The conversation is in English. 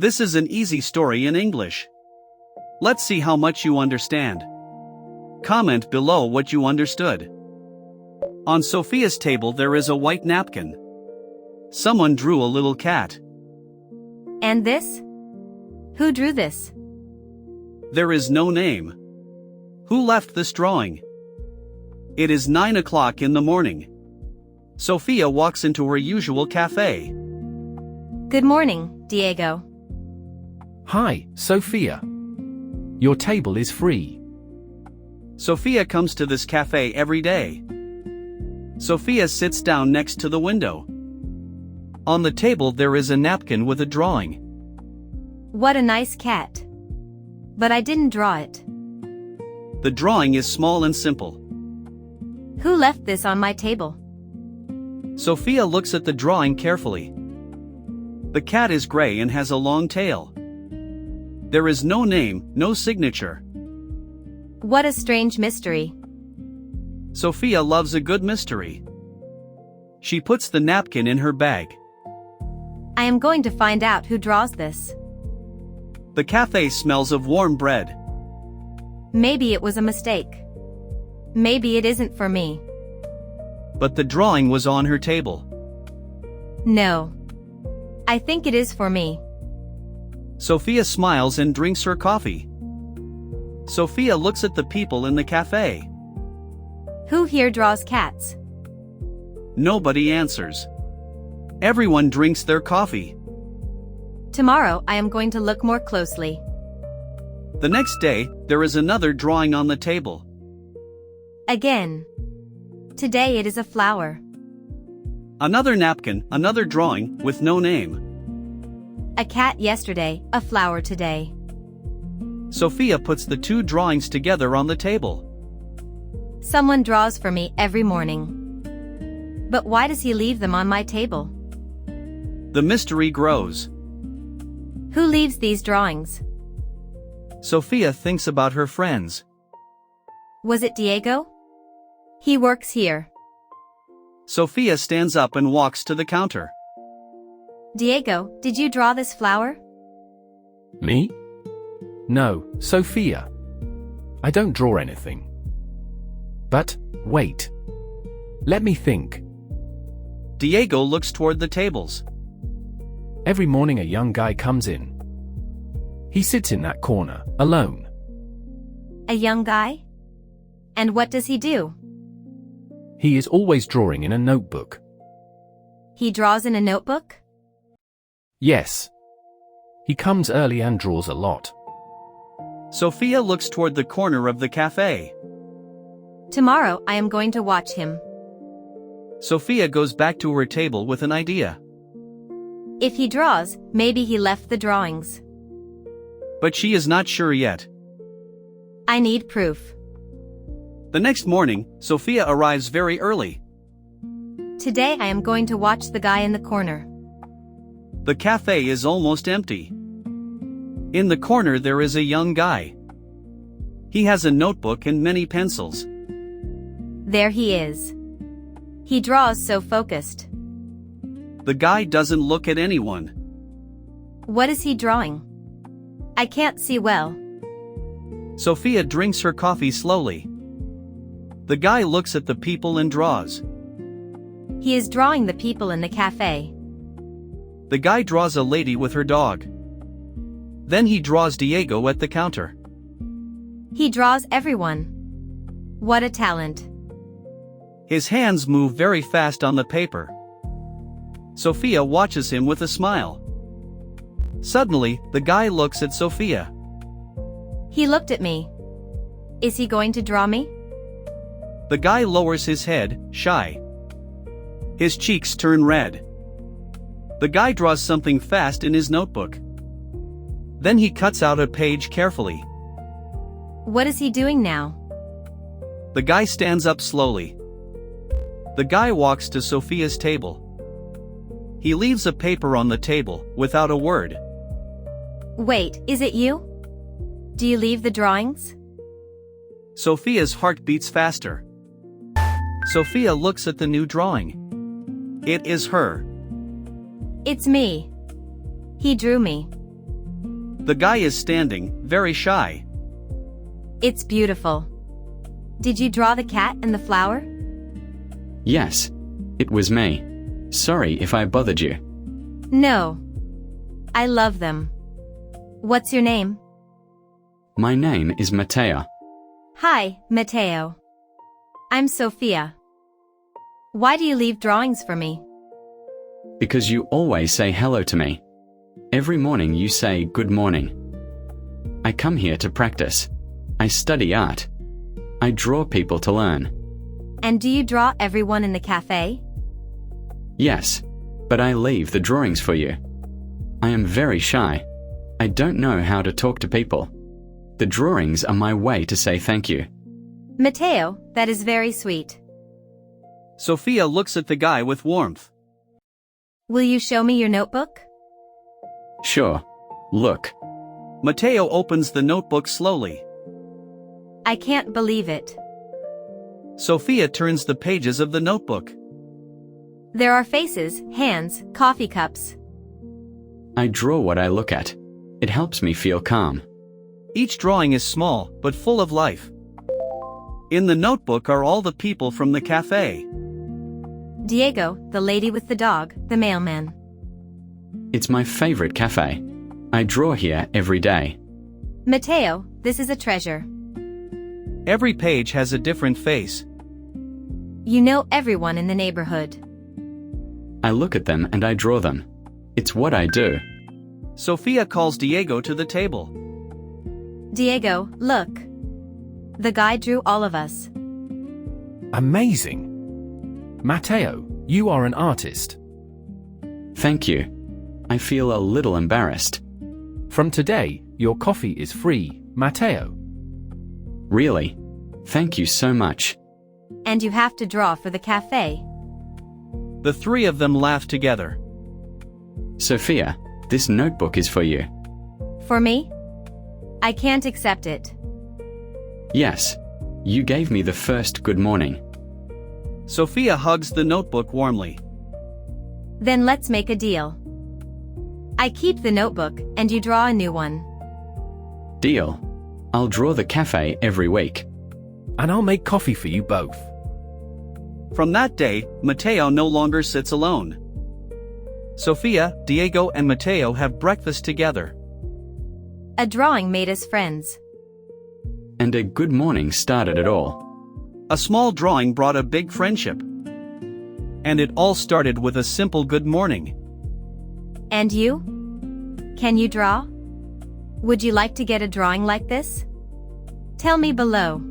This is an easy story in English. Let's see how much you understand. Comment below what you understood. On Sofia's table there is a white napkin. Someone drew a little cat. And this? Who drew this? There is no name. Who left this drawing? It is 9 o'clock in the morning. Sofia walks into her usual cafe. Good morning, Diego. Hi, Sofia. Your table is free. Sofia comes to this cafe every day. Sofia sits down next to the window. On the table there is a napkin with a drawing. What a nice cat. But I didn't draw it. The drawing is small and simple. Who left this on my table? Sofia looks at the drawing carefully. The cat is gray and has a long tail. There is no name, no signature. What a strange mystery. Sofia loves a good mystery. She puts the napkin in her bag. I am going to find out who draws this. The cafe smells of warm bread. Maybe it was a mistake. Maybe it isn't for me. But the drawing was on her table. No. I think it is for me. Sofia smiles and drinks her coffee. Sofia looks at the people in the cafe. Who here draws cats? Nobody answers. Everyone drinks their coffee. Tomorrow I am going to look more closely. The next day, there is another drawing on the table. Again. Today it is a flower. Another napkin, another drawing, with no name. A cat yesterday, a flower today. Sofia puts the two drawings together on the table. Someone draws for me every morning. But why does he leave them on my table? The mystery grows. Who leaves these drawings? Sofia thinks about her friends. Was it Diego? He works here. Sofia stands up and walks to the counter. Diego, did you draw this flower? Me? No, Sofia. I don't draw anything. But, wait. Let me think. Diego looks toward the tables. Every morning a young guy comes in. He sits in that corner, alone. A young guy? And what does he do? He is always drawing in a notebook. He draws in a notebook? Yes. He comes early and draws a lot. Sofia looks toward the corner of the cafe. Tomorrow I am going to watch him. Sofia goes back to her table with an idea. If he draws, maybe he left the drawings. But she is not sure yet. I need proof. The next morning, Sofia arrives very early. Today I am going to watch the guy in the corner. The cafe is almost empty. In the corner there is a young guy. He has a notebook and many pencils. There he is. He draws so focused. The guy doesn't look at anyone. What is he drawing? I can't see well. Sofia drinks her coffee slowly. The guy looks at the people and draws. He is drawing the people in the cafe. The guy draws a lady with her dog. Then he draws Diego at the counter. He draws everyone. What a talent. His hands move very fast on the paper. Sofia watches him with a smile. Suddenly, the guy looks at Sofia. He looked at me. Is he going to draw me? The guy lowers his head, shy. His cheeks turn red. The guy draws something fast in his notebook. Then he cuts out a page carefully. What is he doing now? The guy stands up slowly. The guy walks to Sofia's table. He leaves a paper on the table, without a word. Wait, is it you? Do you leave the drawings? Sofia's heart beats faster. Sofia looks at the new drawing. It is her. It's me. He drew me. The guy is standing, very shy. It's beautiful. Did you draw the cat and the flower? Yes, it was me. Sorry if I bothered you. No. I love them. What's your name? My name is Matteo. Hi, Matteo. I'm Sofia. Why do you leave drawings for me? Because you always say hello to me. Every morning you say good morning. I come here to practice. I study art. I draw people to learn. And do you draw everyone in the cafe? Yes, but I leave the drawings for you. I am very shy. I don't know how to talk to people. The drawings are my way to say thank you. Matteo, that is very sweet. Sofia looks at the guy with warmth. Will you show me your notebook? Sure. Look. Matteo opens the notebook slowly. I can't believe it. Sofia turns the pages of the notebook. There are faces, hands, coffee cups. I draw what I look at. It helps me feel calm. Each drawing is small, but full of life. In the notebook are all the people from the cafe. Diego, the lady with the dog, the mailman. It's my favorite cafe. I draw here every day. Matteo, this is a treasure. Every page has a different face. You know everyone in the neighborhood. I look at them and I draw them. It's what I do. Sofia calls Diego to the table. Diego, look. The guy drew all of us. Amazing. Matteo, you are an artist. Thank you. I feel a little embarrassed. From today, your coffee is free, Matteo. Really? Thank you so much. And you have to draw for the cafe. The three of them laugh together. Sofia, this notebook is for you. For me? I can't accept it. Yes. You gave me the first good morning. Sofia hugs the notebook warmly. Then let's make a deal. I keep the notebook and you draw a new one. Deal. I'll draw the cafe every week. And I'll make coffee for you both. From that day, Matteo no longer sits alone. Sofia, Diego and Matteo have breakfast together. A drawing made us friends. And a good morning started it all. A small drawing brought a big friendship. And it all started with a simple good morning. And you? Can you draw? Would you like to get a drawing like this? Tell me below.